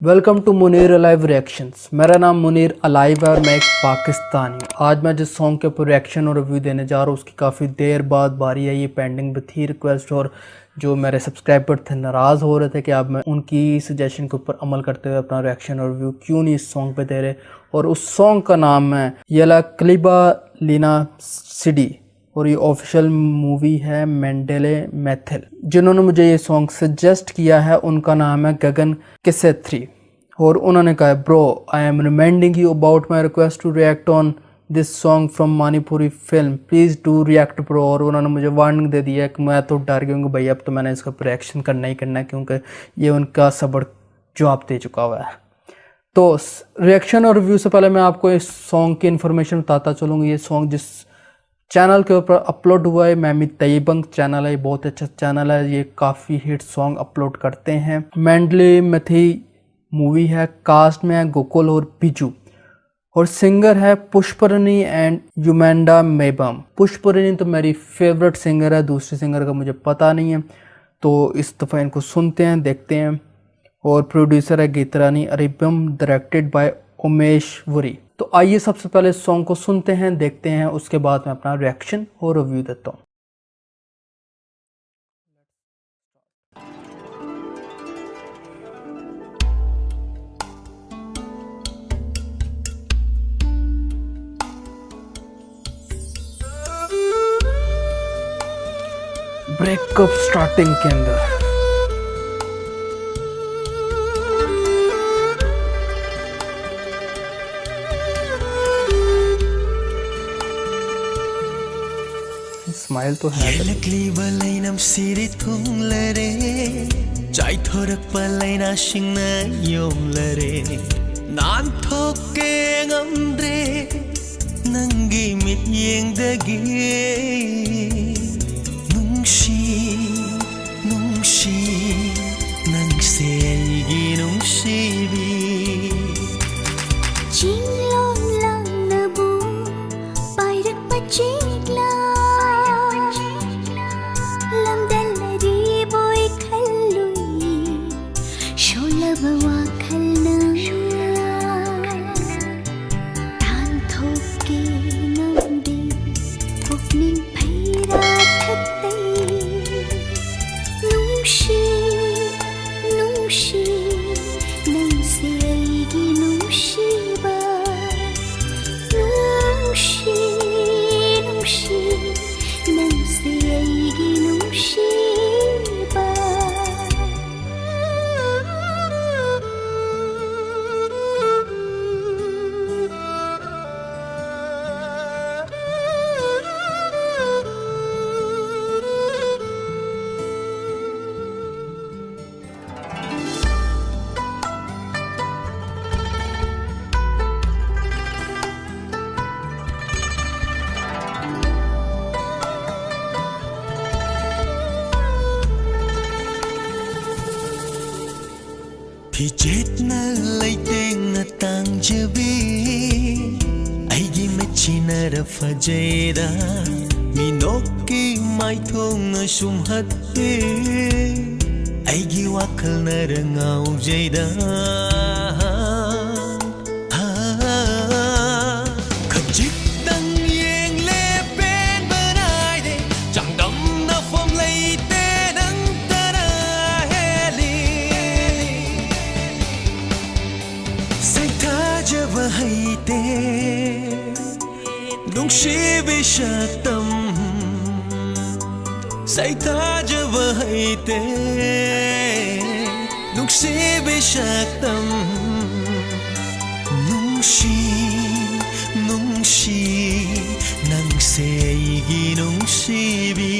Welcome to Munir alive reactions. मेरा नाम Munir alive है और मैं एक पाकिस्तानी हूँ। आज मैं जिस सॉन्ग के ऊपर रिएक्शन और रिव्यू देने जा रहा हूँ उसकी काफ़ी देर बाद बारी है। ये पेंडिंग भी थी रिक्वेस्ट और जो मेरे सब्सक्राइबर थे नाराज़ हो रहे थे कि अब मैं उनकी सजेशन के ऊपर अमल करते हुए अपना रिएक्शन और रिव्यू क्यों नहीं इस सॉन्ग पे दे रहे। और उस सॉन्ग का नाम है येला क्लिबा लिना सिडी और ये ऑफिशियल मूवी है मेंडेले मैथिल। जिन्होंने मुझे ये सॉन्ग सजेस्ट किया है उनका नाम है गगन किसेत्री और उन्होंने कहा bro I am reminding you about my request to react on this song from Manipuri film, please do react bro. और उन्होंने मुझे वार्निंग दे दिया है कि मैं तो डर गया हूँ भाई अब तो मैंने इसका रिएक्शन करना ही करना है क्योंकि ये उनका सबड़ जवाब दे चुका हुआ है। तो रिएक्शन और रिव्यू से पहले मैं आपको इस सॉन्ग की इन्फॉर्मेशन बताता चलूँगा। ये सॉन्ग जिस चैनल के ऊपर अपलोड हुआ है मैमी तैयबंग चैनल है, ये बहुत अच्छा चैनल है। ये काफ़ी हिट सॉन्ग अपलोड करते हैं। मेंडले मैथी मूवी है, कास्ट में है गोकुल और बिजू और सिंगर है पुष्परनी एंड युमेंडा मेबम। पुष्परनी तो मेरी फेवरेट सिंगर है, दूसरे सिंगर का मुझे पता नहीं है, तो इस दफ़ा इनको सुनते हैं देखते हैं। और प्रोड्यूसर है गीतरानी अरिबम, डायरेक्टेड बाय उमेश वरी। तो आइए सबसे पहले इस सॉन्ग को सुनते हैं देखते हैं, उसके बाद मैं अपना रिएक्शन और रिव्यू देता हूँ। ब्रेकअप स्टार्टिंग के अंदर स्माइल तो है। येलक्लीबलैनम सिरि थुंगलरे चाइथोरकपलैना सिंगना योमलरे नानथोके ngamdre नंगी मित्येंगदगी Nungshi Nungshi नंगसे अइगी नुंगशीबी Jinglong lang nabu pairak pachigla lamdalari boy khallui sholabwa khalna tan thoke namde pukning phaira thattai nungshi nungshi nangse aigi nungshiba nungshi nungshi nangse aigi nungshiba Pijetna laitengna tangjabi aigi machinara fajaira minoki maithongna sumhatte aigi wakalna rangaujaida khajitang yengle pen banaide changdamna fom laite nang tara heli Saithaja haite nungshi shatam Saithaja haite nungshi shatam nungshi nungshi nangse aigi nungshibi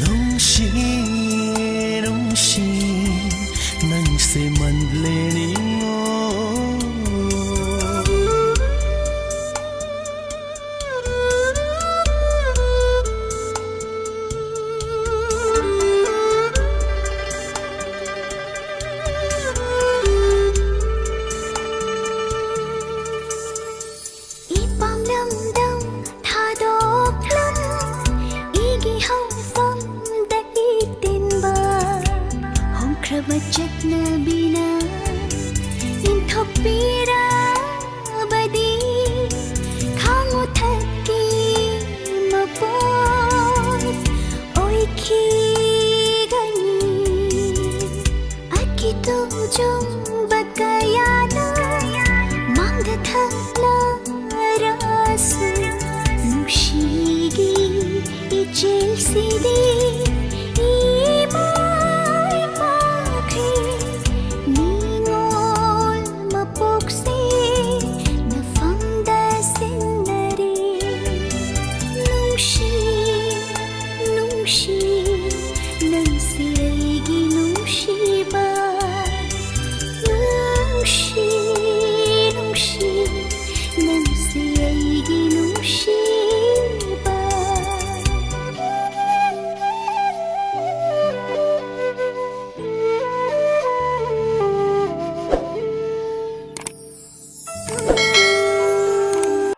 nungshi nungshi nangse mandleni ipam dam dam thadok lam igi hau fam da itin ba hom kraba chat na bina bakayanan Mangdathala rasu Nushigi ichilsidi Imay pakhe Ningol mapukse Nafamda sinare Nungshi Nungshi Nangsi aigi nungshiba Nungshi Nungshi Nangsi aigi nungshiba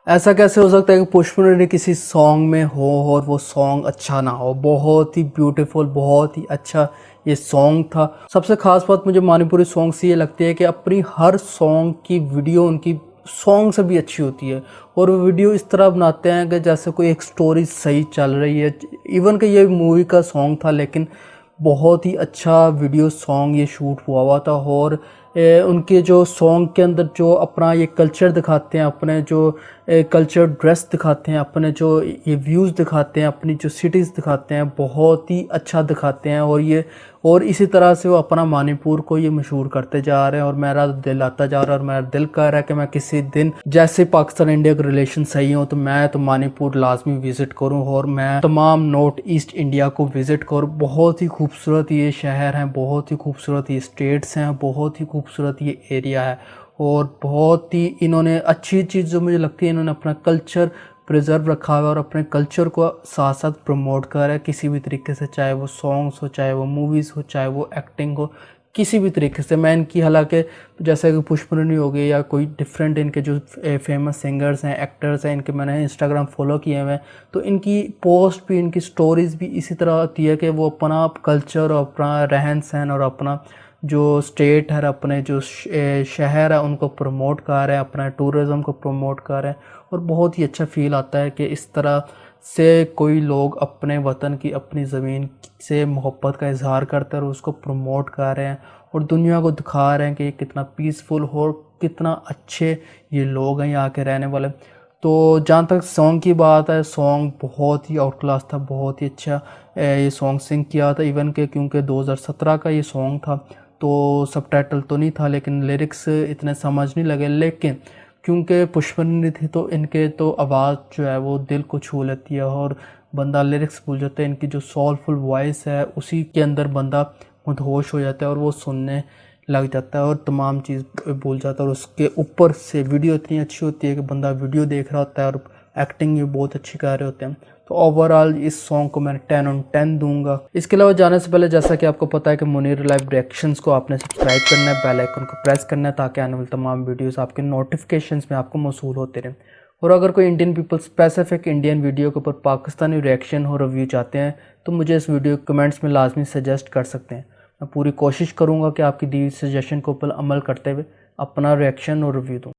ऐसा कैसे हो सकता है कि पुष्पा किसी song में हो और वो सॉन्ग अच्छा ना हो। बहुत ही ब्यूटीफुल, बहुत ही अच्छा ये सॉन्ग था। सबसे ख़ास बात मुझे मणिपुरी सॉन्ग से ये लगती है कि अपनी हर सॉन्ग की वीडियो उनकी सॉन्ग से भी अच्छी होती है और वो वीडियो इस तरह बनाते हैं कि जैसे कोई एक स्टोरी सही चल रही है। इवन कि ये मूवी का सॉन्ग था लेकिन बहुत ही अच्छा वीडियो सॉन्ग ये शूट हुआ था और उनके जो सॉन्ग के अंदर जो अपना ये कल्चर दिखाते हैं, अपने जो कल्चर ड्रेस दिखाते हैं, अपने जो ये व्यूज़ दिखाते हैं, अपनी जो सिटीज़ दिखाते हैं, बहुत ही अच्छा दिखाते हैं और इसी तरह से वो अपना मणिपुर को ये मशहूर करते जा रहे हैं। और मेरा दिल आता जा रहा है और मेरा दिल कह रहा है कि मैं किसी दिन जैसे पाकिस्तान इंडिया के रिलेशन सही हो तो मैं तो मणिपुर लाजमी विज़िट करूँ और मैं तमाम नॉर्थ ईस्ट इंडिया को विज़िट करूँ। बहुत ही खूबसूरत ये शहर हैं, बहुत ही खूबसूरत ये स्टेट्स हैं, बहुत ही खूबसूरत ये एरिया है और बहुत ही इन्होंने अच्छी चीज़ जो मुझे लगती है, इन्होंने अपना कल्चर प्रिजर्व रखा हुआ है और अपने कल्चर को साथ साथ प्रमोट कर रहा है किसी भी तरीके से, चाहे वो सॉन्ग्स हो, चाहे वो मूवीज़ हो, चाहे वो एक्टिंग हो, किसी भी तरीके से। मैं इनकी हालांकि जैसे कि पुष्पा हो गई या कोई डिफरेंट इनके जो फेमस सिंगर्स हैं, एक्टर्स हैं, इनके मैंने इंस्टाग्राम फॉलो किए हुए हैं तो इनकी पोस्ट भी, इनकी स्टोरीज़ भी इसी तरह होती है कि वो अपना कल्चर और अपना रहन सहन और अपना जो स्टेट है, अपने जो शहर है उनको प्रमोट कर रहे हैं, अपना टूरिज़म को प्रमोट कर रहे हैं और बहुत ही अच्छा फ़ील आता है कि इस तरह से कोई लोग अपने वतन की, अपनी ज़मीन से मोहब्बत का इजहार करते हैं और उसको प्रमोट कर रहे हैं और दुनिया को दिखा रहे हैं कि कितना पीसफुल और कितना अच्छे ये लोग हैं यहाँ के रहने वाले। तो जहाँ तक सॉन्ग की बात है, सॉन्ग बहुत ही आउट क्लास था, बहुत ही अच्छा ये सॉन्ग सिंग किया था। इवन के क्योंकि 2017 का ये सॉन्ग था तो सबटाइटल तो नहीं था लेकिन लिरिक्स इतने समझ नहीं लगे, लेकिन क्योंकि पुष्पा थी तो इनके तो आवाज़ जो है वो दिल को छू लेती है और बंदा लिरिक्स भूल जाता है। इनकी जो सोलफुल वॉइस है उसी के अंदर बंदा मदहोश हो जाता है और वो सुनने लग जाता है और तमाम चीज़ भूल जाता है। और उसके ऊपर से वीडियो इतनी अच्छी होती है कि बंदा वीडियो देख रहा होता है और एक्टिंग भी बहुत अच्छी कर रहे होते हैं। तो ओवरऑल इस सॉन्ग को मैं 10 on 10 दूंगा। इसके अलावा जाने से पहले जैसा कि आपको पता है कि मुनीर लाइव रिएक्शंस को आपने सब्सक्राइब करना है, बेल आइकन को प्रेस करना है ताकि आने वाली तमाम वीडियोस आपके नोटिफिकेशंस में आपको मौसूल होते रहें। और अगर कोई Indian people specific Indian video के ऊपर पाकिस्तानी रिएक्शन और रिव्यू चाहते हैं तो मुझे इस वीडियो कमेंट्स में लाजमी सजेस्ट कर सकते हैं। मैं पूरी कोशिश करूँगा कि आपकी दी सजेशन के ऊपर अमल करते हुए अपना रिएक्शन और रिव्यू दूँ।